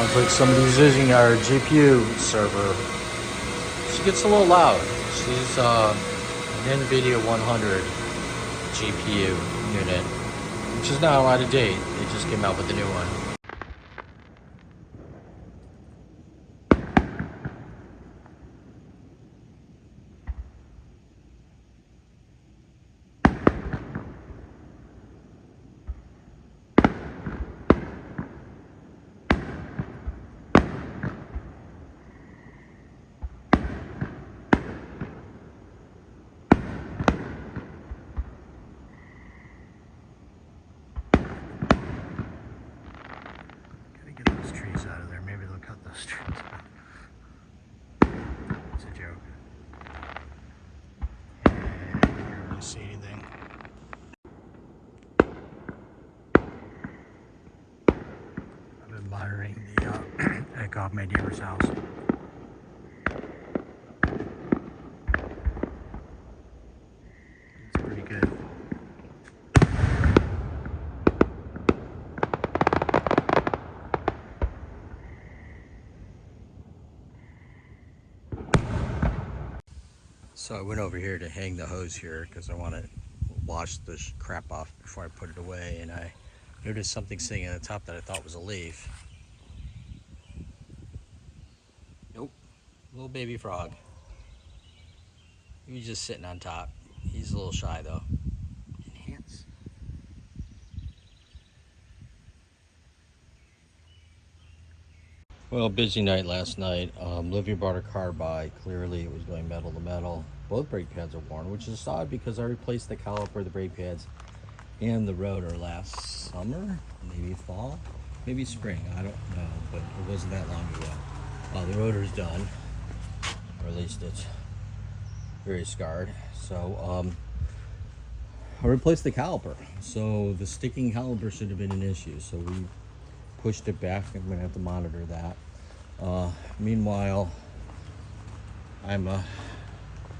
Sounds like somebody's using our GPU server. She gets a little loud. She's an NVIDIA 100 GPU unit, which is now out of date. They just came out with a new one. Trees out of there. Maybe they'll cut those trees out. It's a joke. And I don't really see anything. I've been monitoring the echo of my neighbor's house. It's pretty good. So I went over here to hang the hose here because I want to wash the crap off before I put it away, and I noticed something sitting on the top that I thought was a leaf. Nope, little baby frog. He was just sitting on top. He's a little shy though. Enhance. Well, busy night last night. Livia brought her car by. Clearly it was going metal to metal. Both brake pads are worn, which is odd because I replaced the caliper, the brake pads, and the rotor last summer, maybe fall, maybe spring, I don't know, but it wasn't that long ago. The rotor's done, or at least it's very scarred. So I replaced the caliper. So the sticking caliper should have been an issue. So we pushed it back. I'm gonna have to monitor that. Meanwhile, I'm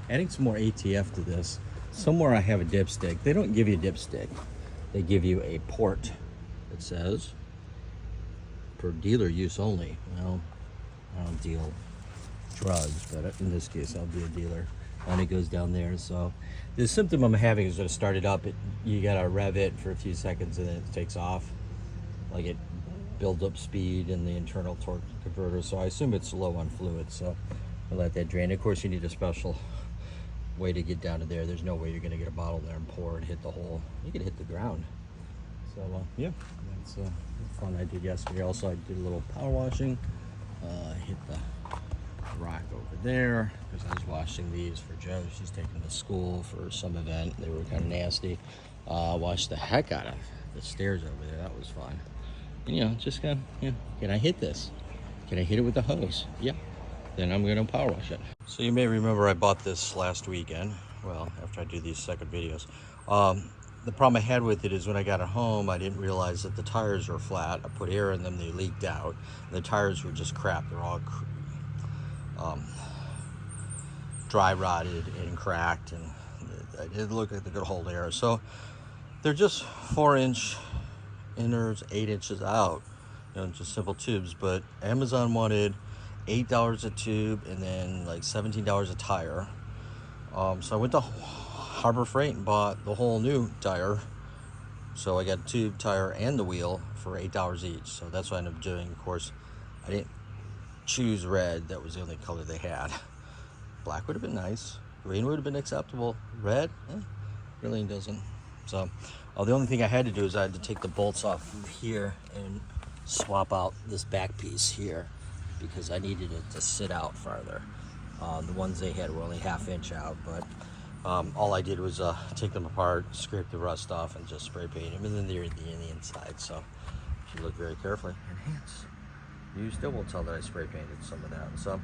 adding some more ATF to this. Somewhere I have a dipstick. They don't give you a dipstick. They give you a port that says for dealer use only. Well, I don't deal drugs, but in this case I'll be a dealer. And it goes down there. So the symptom I'm having is that I start it up, you gotta rev it for a few seconds and then it takes off. Like it builds up speed in the internal torque converter. So I assume it's low on fluid. So I'll let that drain. Of course you need a special way to get down to there. There's no way you're gonna get a bottle there and pour and hit the hole. You could hit the ground. So yeah, that's fun I did yesterday. Also I did a little power washing. Hit the rock over there because I was washing these for Jo. She's taking them to school for some event. They were kind of nasty. Washed the heck out of the stairs over there. That was fun. And, you know, just kind of, can I hit this? Can I hit it with the hose? Yeah. Then I'm gonna power wash it. So you may remember I bought this last weekend. Well, after I do these second videos. The problem I had with it is when I got it home, I didn't realize that the tires were flat. I put air in them, they leaked out. The tires were just crap. They're all dry rotted and cracked, and it didn't look like they could hold air. So they're just 4-inch inners, 8 inches out, just simple tubes. But Amazon wanted $8 a tube and then like $17 a tire. So I went to Harbor Freight and bought the whole new tire. So I got a tube, tire, and the wheel for $8 each. So that's what I ended up doing. Of course, I didn't choose red. That was the only color they had. Black would have been nice. Green would have been acceptable. Red, really doesn't. So the only thing I had to do is I had to take the bolts off here and swap out this back piece here because I needed it to sit out farther. The ones they had were only 1/2 inch out, but all I did was take them apart, scrape the rust off, and just spray paint them, and then they're in the inside. So if you look very carefully, enhance. You still will tell that I spray painted some of that. So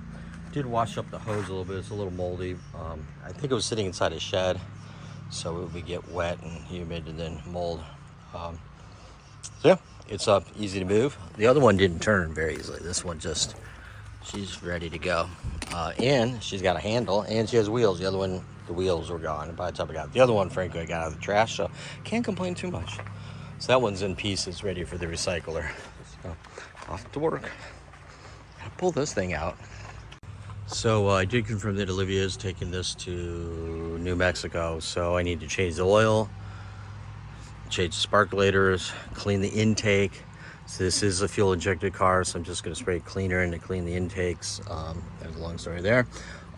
did wash up the hose a little bit. It's a little moldy. I think it was sitting inside a shed, so it would get wet and humid and then mold. So yeah, it's up, easy to move. The other one didn't turn very easily. This one just, she's ready to go. And she's got a handle and she has wheels. The other one, the wheels were gone by the time I got the other one. Frankly, I got out of the trash, so can't complain too much. So that one's in pieces, ready for the recycler. So off to work. Gotta pull this thing out. So I did confirm that Olivia is taking this to New Mexico, so I need to change the oil, change the sparkulators, clean the intake. So this is a fuel injected car, so I'm just going to spray cleaner in to clean the intakes. There's a long story there.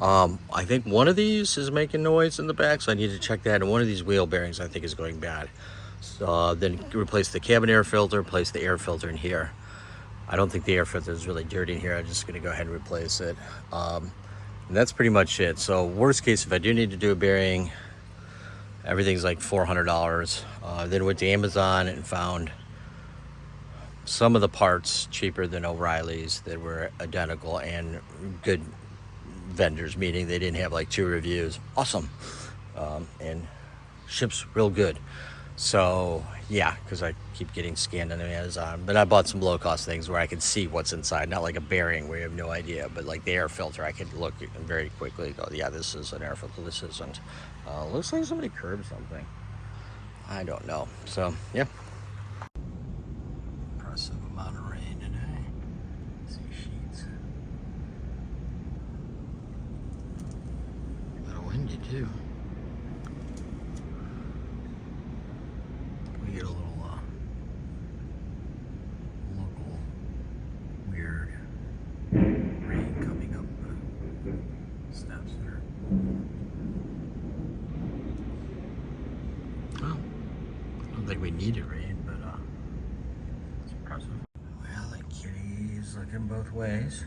I think one of these is making noise in the back, so I need to check that. And one of these wheel bearings I think is going bad. So then replace the cabin air filter, replace the air filter in here. I don't think the air filter is really dirty in here. I'm just going to go ahead and replace it. And that's pretty much it. So worst case, if I do need to do a bearing, everything's like $400. Then went to Amazon and found some of the parts cheaper than O'Reilly's that were identical and good vendors, meaning they didn't have like 2 reviews. Awesome. And ships real good. So yeah, because I keep getting scanned on Amazon, but I bought some low cost things where I could see what's inside, not like a bearing where you have no idea, but like the air filter, I could look very quickly, go, yeah, this is an air filter, this isn't. Looks like somebody curbed something. I don't know. So yeah. Impressive amount of rain today. See sheets. A little windy too. We get a little local weird rain coming up the steps there. Well, I don't think we needed rain, but it's impressive. Well, the kitty's looking both ways,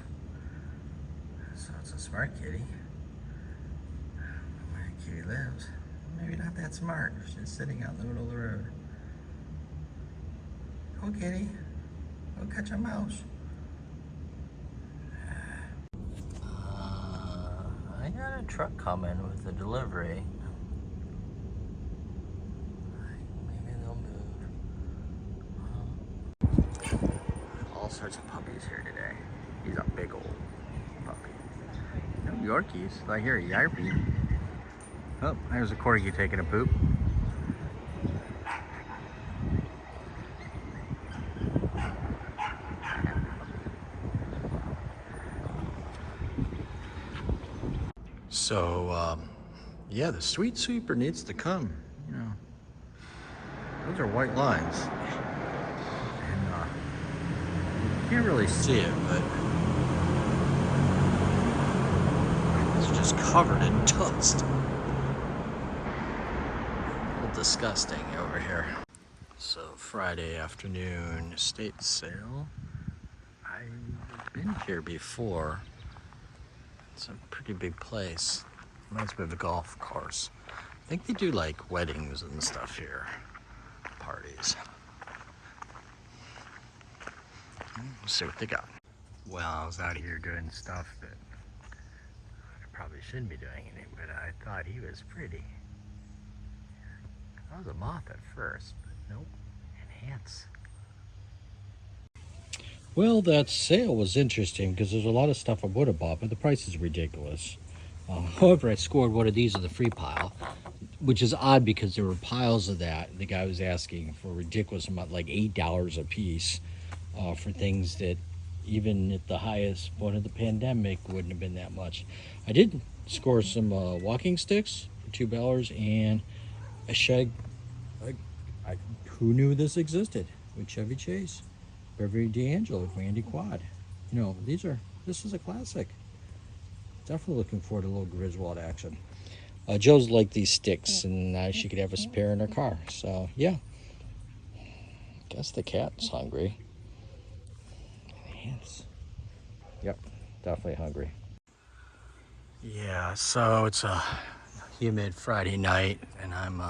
so it's a smart kitty. Where the kitty lives, maybe not that smart. She's sitting out in the middle of the road. Go, kitty. Go catch a mouse. I got a truck coming with a delivery. Maybe they'll move. All sorts of puppies here today. He's a big old puppy. No Yorkies. I hear a Yarpy. Oh, there's a corgi taking a poop. So, yeah, the street sweeper needs to come, you know. Those are white lines. And, you can't really see it, but it's just covered in dust. A little disgusting over here. So, Friday afternoon, estate sale. I've been here before. It's a pretty big place. Reminds me of a golf course. I think they do like weddings and stuff here. Parties. Let's see what they got. Well, I was out here doing stuff that I probably shouldn't be doing anything, but I thought he was pretty. I was a moth at first, but nope. Enhance. Well, that sale was interesting because there's a lot of stuff I would have bought, but the price is ridiculous. However, I scored one of these in the free pile, which is odd because there were piles of that. The guy was asking for a ridiculous amount, like $8 a piece, for things that even at the highest point of the pandemic wouldn't have been that much. I did score some walking sticks, $2, and a Chevy. Who knew this existed? With Chevy Chase, Beverly D'Angelo, Randy Quad. You know, this is a classic. Definitely looking forward to a little Griswold action. Joe's like these sticks, and she could have a spare in her car. So yeah, guess the cat's hungry. Yes. Yep, definitely hungry. Yeah, so it's a humid Friday night, and I'm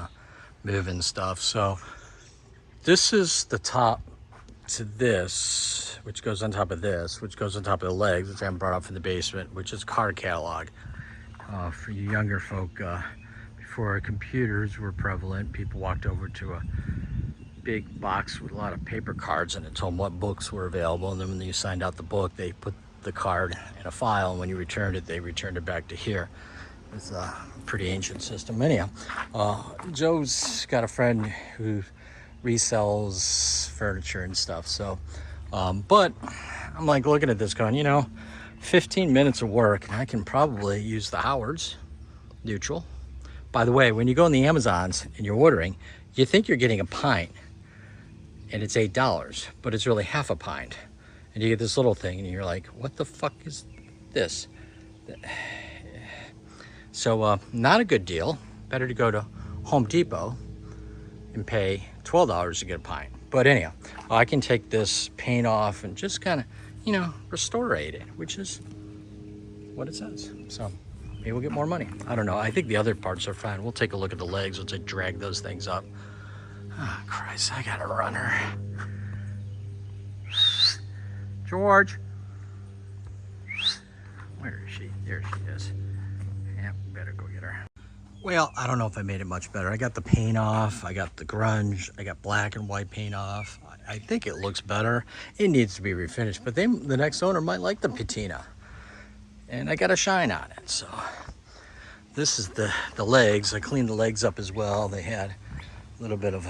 moving stuff. So this is the top to this, which goes on top of this, which goes on top of the legs, which I haven't brought up from the basement, which is card catalog. For you younger folk, before computers were prevalent, people walked over to a big box with a lot of paper cards, and it told them what books were available. And then when you signed out the book, they put the card in a file, and when you returned it, they returned it back to here. It's a pretty ancient system. Anyhow, Joe's got a friend who resells furniture and stuff. So, but I'm like looking at this going, you know, 15 minutes of work, and I can probably use the Howard's neutral. By the way, when you go on the Amazons and you're ordering, you think you're getting a pint, and it's $8, but it's really half a pint. And you get this little thing, and you're like, what the fuck is this? So, not a good deal. Better to go to Home Depot and pay $12 to get a pint. But anyhow, I can take this paint off and just kind of, you know, restorate it, which is what it says. So maybe we'll get more money. I don't know. I think the other parts are fine. We'll take a look at the legs. We'll just drag those things up. Oh, Christ, I got a runner. George. Where is she? There she is. Yeah, better go get her. Well, I don't know if I made it much better. I got the paint off. I got the grunge. I got black and white paint off. I think it looks better. It needs to be refinished, but the next owner might like the patina. And I got a shine on it. So this is the legs. I cleaned the legs up as well. They had a little bit of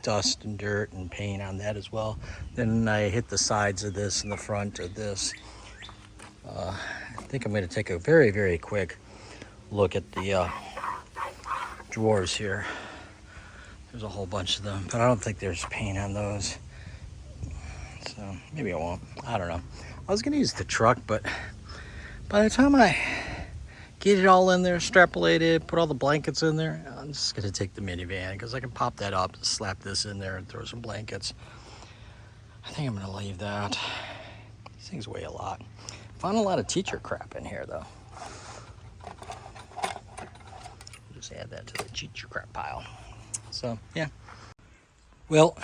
dust and dirt and paint on that as well. Then I hit the sides of this and the front of this. I think I'm going to take a very, very quick look at the drawers here. There's a whole bunch of them, but I don't think there's paint on those. So maybe I won't. I don't know. I was going to use the truck, but by the time I get it all in there, extrapolated, put all the blankets in there, I'm just going to take the minivan because I can pop that up, slap this in there, and throw some blankets. I think I'm going to leave that. These things weigh a lot. Found a lot of teacher crap in here, though. Just add that to the teacher crap pile. So, yeah. Well,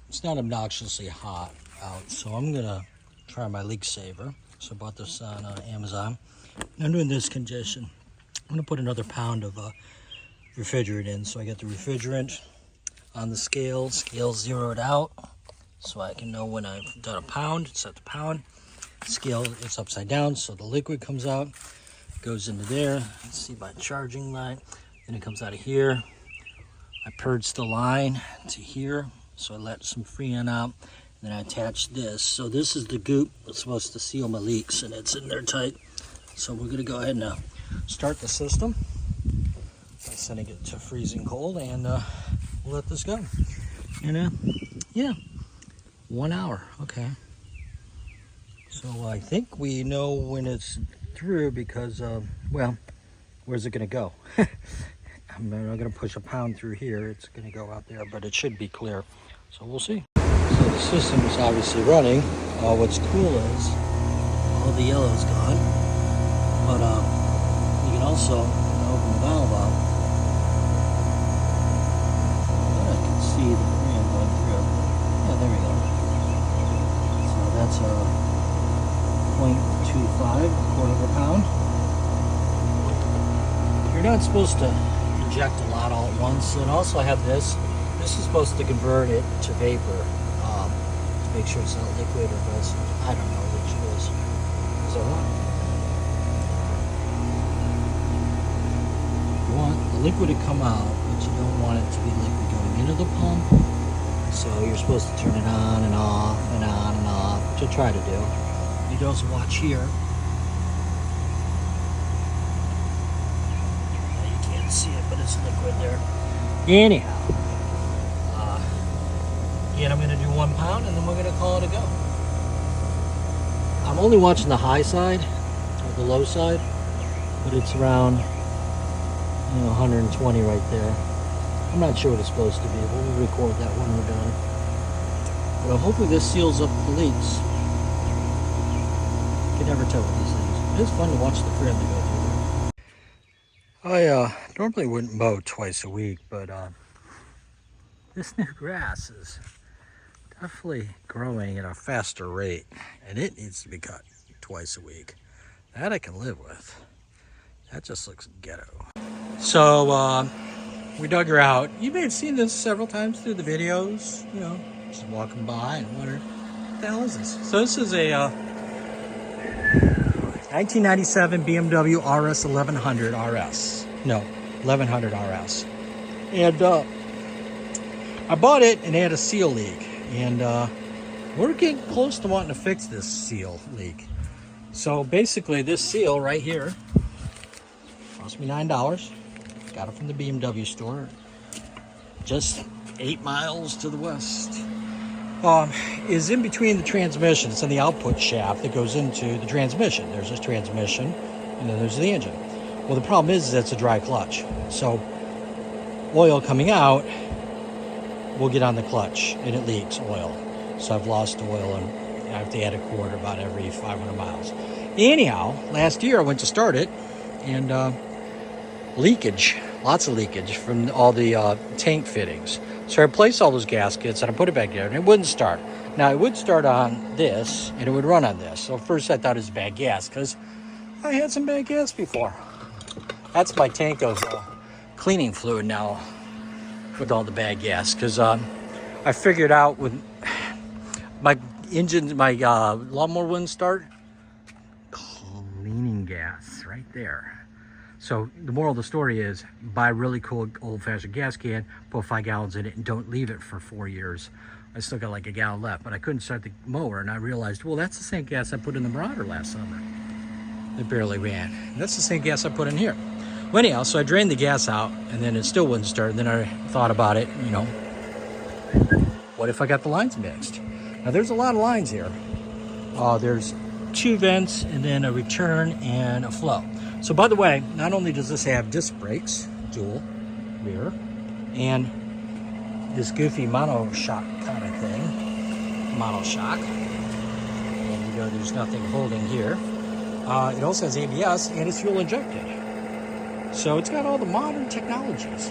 it's not obnoxiously hot out, so I'm going to try my leak saver. So I bought this on Amazon. Under this condition, I'm going to put another pound of refrigerant in. So I got the refrigerant on the scale zeroed out, so I can know when I've done a pound. Set the pound. Scale is upside down, so the liquid comes out, goes into there. Let's see my charging line. Then it comes out of here. I purged the line to here, so I let some Freon out. Then I attach this. So this is the goop that's supposed to seal my leaks, and it's in there tight. So we're gonna go ahead and start the system by setting it to freezing cold, and we'll let this go. And yeah, 1 hour. Okay. So I think we know when it's through because, well, where's it gonna go? I'm not gonna push a pound through here. It's gonna go out there, but it should be clear. So we'll see. So the system is obviously running. What's cool is all the yellow's gone, but you can also open the valve up. And I can see the Freon going through. Yeah, there we go. So that's a 0.25, quarter of a pound. You're not supposed to inject a lot all at once. And also I have this. This is supposed to convert it to vapor. To make sure it's not liquid or gas. I don't know which it is. Is that right? You want the liquid to come out, but you don't want it to be liquid going into the pump. So you're supposed to turn it on and off and on and off, which I try to do. You can also watch here. can see it, but it's liquid there. Anyhow, again, I'm going to do 1 pound, and then we're going to call it a go. I'm only watching the high side, or the low side, but it's around 120 right there. I'm not sure what it's supposed to be. We'll record that when we're done. Well, hopefully this seals up the leaks. You can never tell with these things. It's fun to watch the thread they go through there. I normally wouldn't mow twice a week, but this new grass is definitely growing at a faster rate, and it needs to be cut twice a week. That I can live with. That just looks ghetto. So we dug her out. You may have seen this several times through the videos, just walking by and wondering, what the hell is this? So this is a 1997 BMW RS 1100 RS. No, 1100 RS. And I bought it and it had a seal leak. And we're getting close to wanting to fix this seal leak. So basically this seal right here cost me $9. Got it from the BMW store. Just 8 miles to the west. Is in between the transmission. It's in the output shaft that goes into the transmission. There's this transmission, and then there's the engine. Well, the problem is it's a dry clutch. So oil coming out will get on the clutch, and it leaks oil. So I've lost oil, and I have to add a quart about every 500 miles. Anyhow, last year I went to start it, and leakage, lots of leakage from all the tank fittings. So I replaced all those gaskets and I put it back there, and it wouldn't start. Now it would start on this and it would run on this. So first I thought it was bad gas because I had some bad gas before. That's my tank of cleaning fluid now with all the bad gas, because I figured out with my engine, my lawnmower wouldn't start. Cleaning gas right there. So the moral of the story is, buy a really cool old-fashioned gas can, put 5 gallons in it, and don't leave it for 4 years. I still got like a gallon left, but I couldn't start the mower, and I realized, well, that's the same gas I put in the Marauder last summer. It barely ran. And that's the same gas I put in here. Well, anyhow, so I drained the gas out, and then it still wouldn't start. And then I thought about it, what if I got the lines mixed? Now, there's a lot of lines here. There's 2 vents, and then a return and a flow. So by the way, not only does this have disc brakes, dual rear, and this goofy monoshock kind of thing, monoshock, and there's nothing holding here. It also has ABS, and it's fuel injected. So it's got all the modern technologies.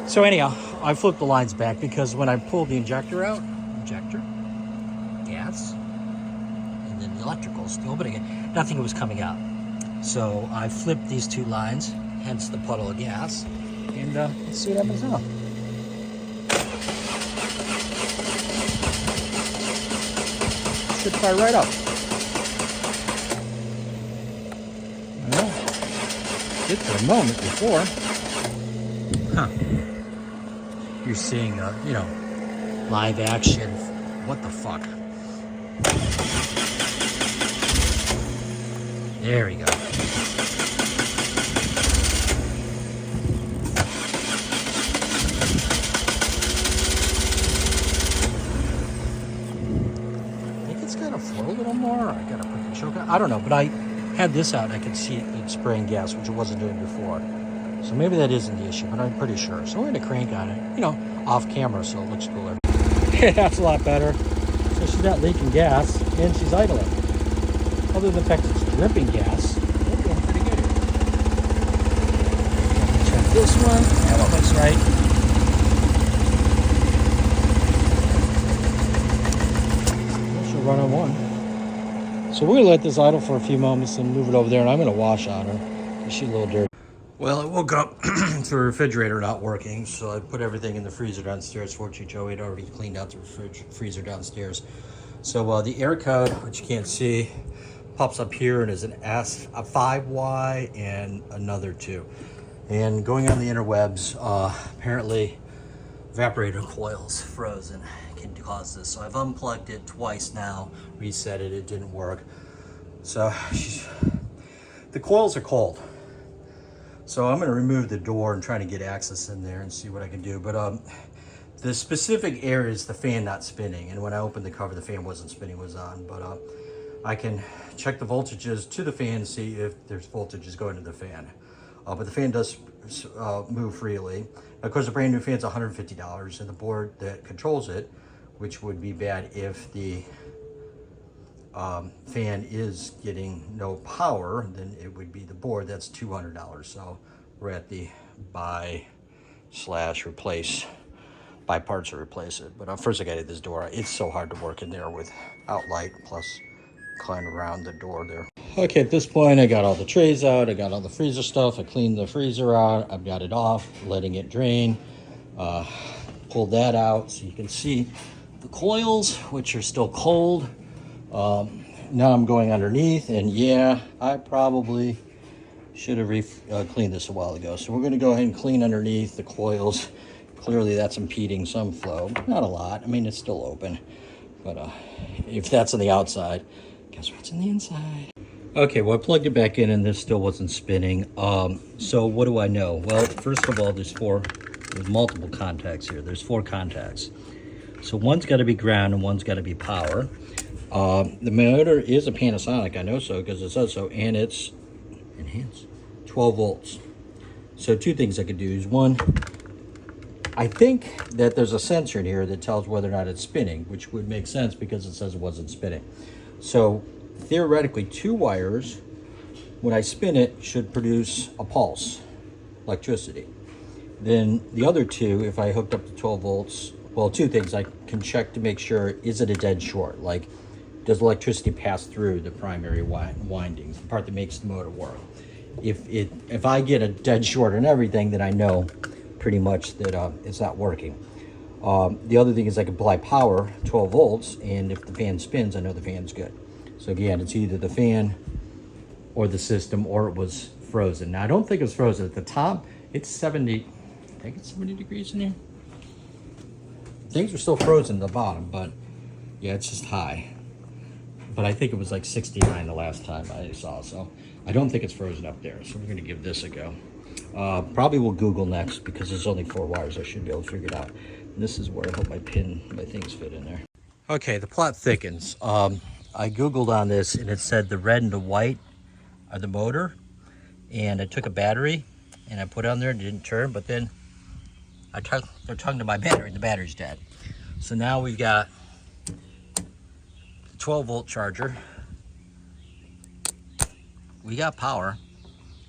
So anyhow, I flipped the lines back because when I pulled the injector out, gas, and then the electrical still, but again, nothing was coming out. So I flipped these 2 lines, hence the puddle of gas, and let's see what happens now. Should fire right up. Well, did for a moment before. You're seeing, live action. What the fuck? There we go. I think it's got to flow a little more. I gotta put the choke out. I don't know, but I had this out and I could see it spraying gas, which it wasn't doing before. So maybe that isn't the issue, but I'm pretty sure. So we're gonna crank on it, off camera, so it looks cooler. That's a lot better. So she's not leaking gas and she's idling. Other than the fact that it's dripping gas, we're doing pretty good here. Check this one. That one looks right. She'll run on 1. So we're going to let this idle for a few moments and move it over there, and I'm going to wash on her because she's a little dirty. Well, I woke up to the refrigerator not working, so I put everything in the freezer downstairs. Fortunately, Joey had already cleaned out the freezer downstairs. So the air code, which you can't see, pops up here and is an S, a 5Y, and another 2. And going on the interwebs, apparently evaporator coils frozen can cause this. So I've unplugged it twice now, reset it, it didn't work. So the coils are cold. So I'm going to remove the door and try to get access in there and see what I can do. But the specific area is the fan not spinning. And when I opened the cover, the fan wasn't spinning, it was on. But I can check the voltages to the fan and see if there's voltages going to the fan. But the fan does move freely. Of course, a brand new fan's $150, and the board that controls it, which would be bad if the fan is getting no power, then it would be the board. That's $200. So we're at the buy/replace, buy parts or replace it. But first I got to get this door. It's so hard to work in there without light, plus climb around the door there. Okay, at this point I got all the trays out, I got all the freezer stuff, I cleaned the freezer out, I've got it off, letting it drain. Pulled that out so you can see the coils, which are still cold. Now I'm going underneath, and yeah, I probably should have cleaned this a while ago. So we're going to go ahead and clean underneath the coils. Clearly that's impeding some flow, not a lot. I mean, it's still open, but if that's on the outside, guess what's on the inside? Okay, well, I plugged it back in and this still wasn't spinning. So what do I know? Well, first of all, there's multiple contacts here. There's 4 contacts. So one's got to be ground and one's got to be power. The motor is a Panasonic, I know so because it says so, and it's enhanced 12 volts. So 2 things I could do is, one, I think that there's a sensor in here that tells whether or not it's spinning, which would make sense because it says it wasn't spinning. So theoretically, 2 wires, when I spin it, should produce a pulse, electricity. Then the other 2, if I hooked up to 12 volts, well, 2 things. I can check to make sure, is it a dead short? Like, does electricity pass through the primary windings, the part that makes the motor work? If I get a dead short and everything, then I know pretty much that it's not working. The other thing is I can apply power, 12 volts, and if the fan spins, I know the fan's good. So again, it's either the fan or the system, or it was frozen. Now, I don't think it was frozen. At the top, it's 70, I think it's 70 degrees in here. Things are still frozen at the bottom, but yeah, it's just high. But I think it was like 69 the last time I saw, so I don't think it's frozen up there. So we're gonna give this a go. Probably we'll Google next because there's only 4 wires. I should be able to figure it out. And this is where I hope my things fit in there. Okay, the plot thickens. I Googled on this and it said the red and the white are the motor. And I took a battery and I put it on there and it didn't turn, but then they're tongue to my battery and the battery's dead. So now we've got a 12 volt charger. We got power,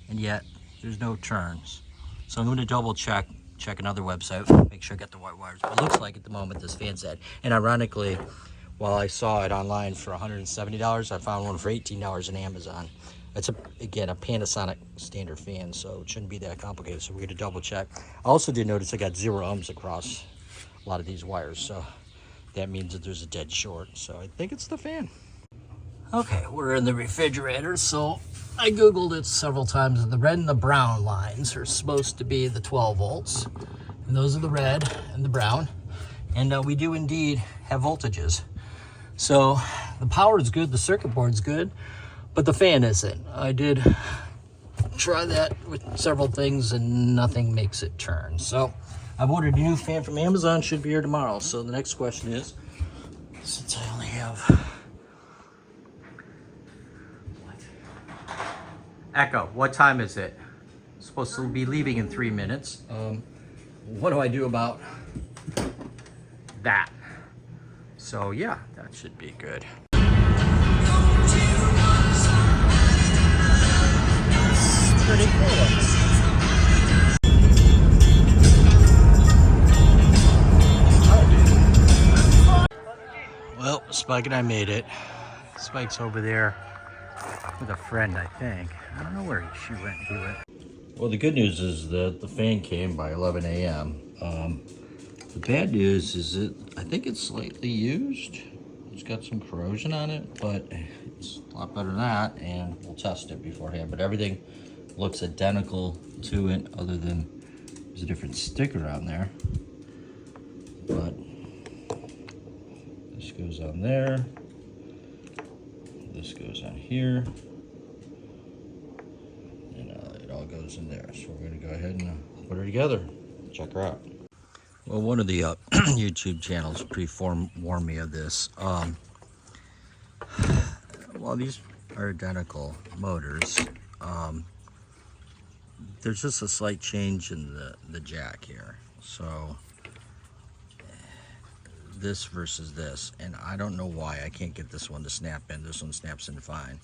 and yet there's no turns. So I'm going to double check another website, make sure I got the white wires. But it looks like at the moment this fan's dead. And ironically, while I saw it online for $170, I found one for $18 on Amazon. It's again a Panasonic standard fan, so it shouldn't be that complicated. So we're going to double check. I also did notice I got 0 ohms across a lot of these wires, so that means that there's a dead short. So I think it's the fan. Okay, we're in the refrigerator, so I Googled it several times. The red and the brown lines are supposed to be the 12 volts, and those are the red and the brown. And we do indeed have voltages. So the power is good, the circuit board's good, but the fan isn't. I did try that with several things and nothing makes it turn. So I've ordered a new fan from Amazon, should be here tomorrow. So the next question is, since I only have... Echo, what time is it? I'm supposed to be leaving in 3 minutes. What do I do about that? So yeah, that should be good. Pretty cool. Well, Spike and I made it. Spike's over there with a friend, I think. I don't know where she went to it. Well, the good news is that the fan came by 11 a.m. The bad news is that I think it's slightly used. It's got some corrosion on it, but it's a lot better than that, and we'll test it beforehand. But everything looks identical to it, other than there's a different sticker on there. But this goes on there. This goes on here. And it all goes in there. So we're going to go ahead and put her together. Check her out. Well, one of the YouTube channels warned me of this. Well, these are identical motors. There's just a slight change in the jack here. So this versus this, and I don't know why I can't get this one to snap in. This one snaps in fine.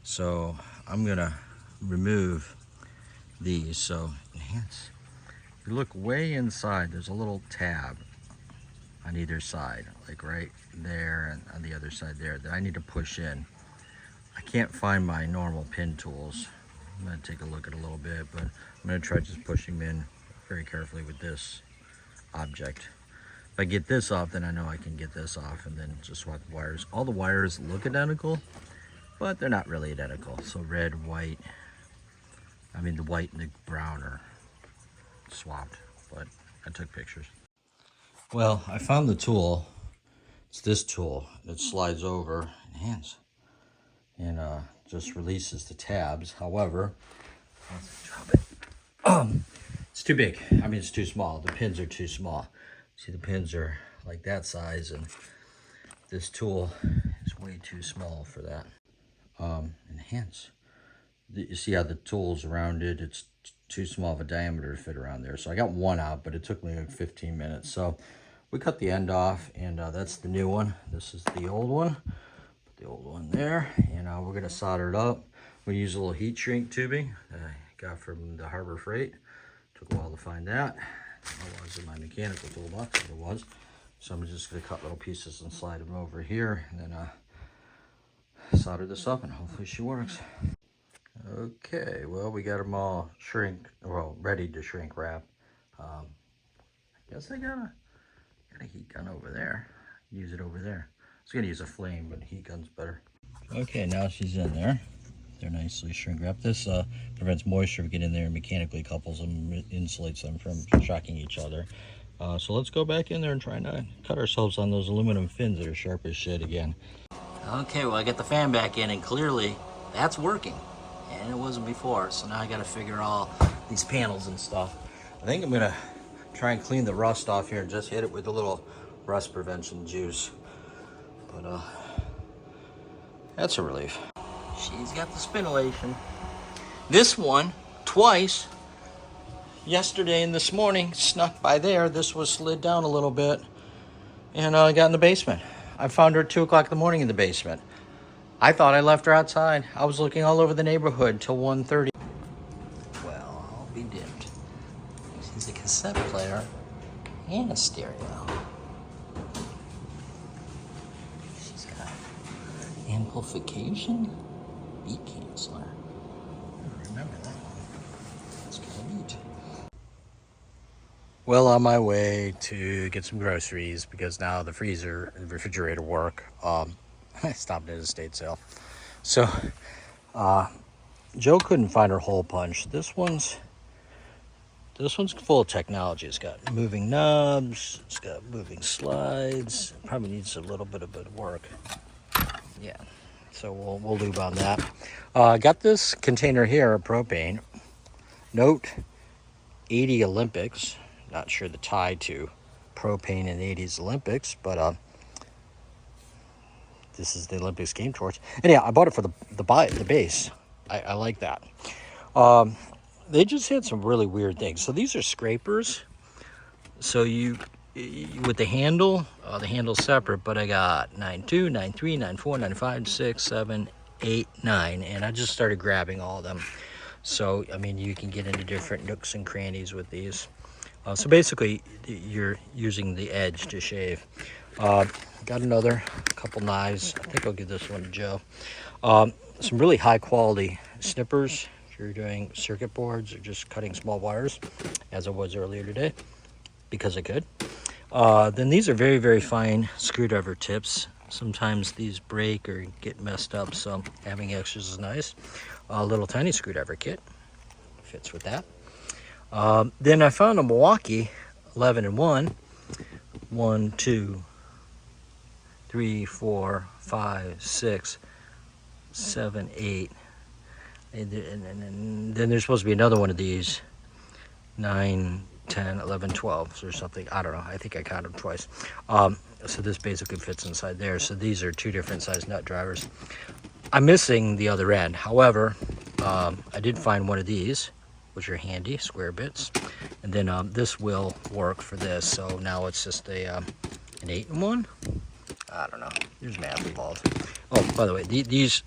So I'm gonna remove these. So enhance. If you look way inside, there's a little tab on either side, like right there and on the other side there, that I need to push in. I can't find my normal pin tools. I'm gonna take a look at a little bit, but I'm gonna try just pushing them in very carefully with this object. If I get this off, then I know I can get this off and then just swap the wires. All the wires look identical, but they're not really identical. So red, white, the white and the brown are swapped, but I took pictures. Well, I found the tool. It's this tool. It slides over, enhance, and just releases the tabs. However, let's drop it. It's too big. It's too small. The pins are too small. See, the pins are like that size, and this tool is way too small for that. Enhance. You see how the tool's rounded? It's too small of a diameter to fit around there. So I got one out, but it took me like 15 minutes. So we cut the end off, and that's the new one. This is the old one. Put the old one there, and we're gonna solder it up. We use a little heat shrink tubing that I got from the Harbor Freight. Took a while to find that. It was in my mechanical toolbox, but it was. So I'm just gonna cut little pieces and slide them over here, and then solder this up, and hopefully she works. Okay, well, we got them all ready to shrink wrap. I guess I got a heat gun over there. Use it over there. I was gonna use a flame, but heat gun's better. Okay, now she's in there. They're nicely shrink wrapped. This prevents moisture from getting in there and mechanically couples them, insulates them from shocking each other. So let's go back in there and try not cut ourselves on those aluminum fins that are sharp as shit again. Okay, well, I got the fan back in, and clearly that's working. And it wasn't before, so now I gotta figure all these panels and stuff. I think I'm gonna try and clean the rust off here and just hit it with a little rust prevention juice. But that's a relief. She's got the spinellation. This one, twice, yesterday and this morning, snuck by there. This was slid down a little bit, and I got in the basement. I found her at 2 o'clock in the morning in the basement. I thought I left her outside. I was looking all over the neighborhood till 1:30. Well, I'll be dimmed. She's a cassette player and a stereo. She's got amplification, beat canceller. I remember that one. It's kind of neat. Well, on my way to get some groceries because now the freezer and refrigerator work. I stopped at a estate sale. So, Joe couldn't find her hole punch. This one's full of technology. It's got moving knobs. It's got moving slides. Probably needs a little bit of work. Yeah. So we'll lube on that. Got this container here of propane. Note 80 Olympics. Not sure the tie to propane in the 80s Olympics, but this is the Olympics game torch. And yeah, I bought it for the base. I like that. They just had some really weird things. So these are scrapers. So you with the handle's separate, but I got 9.2, 9.3, 9.4, 9.5, 6, 7, 8, 9, and I just started grabbing all of them. So you can get into different nooks and crannies with these. So basically, you're using the edge to shave. Got another couple knives. I think I'll give this one to Joe. Some really high quality snippers if you're doing circuit boards or just cutting small wires, as I was earlier today, because I could. Then these are very, very fine screwdriver tips. Sometimes these break or get messed up, so having extras is nice. A little tiny screwdriver kit fits with that. Then I found a Milwaukee 11-in-1. 1, 2, 3, 4, 5, 6, 7, 8, And then there's supposed to be another one of these, 9, 10, 11, 12 or something. I don't know. I think I counted them twice. So this basically fits inside there. So these are 2 different size nut drivers. I'm missing the other end. However, I did find one of these, which are handy, square bits. And then this will work for this. So now it's just an 8-in-1. I don't know. There's math involved. Oh, by the way, these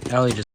not only just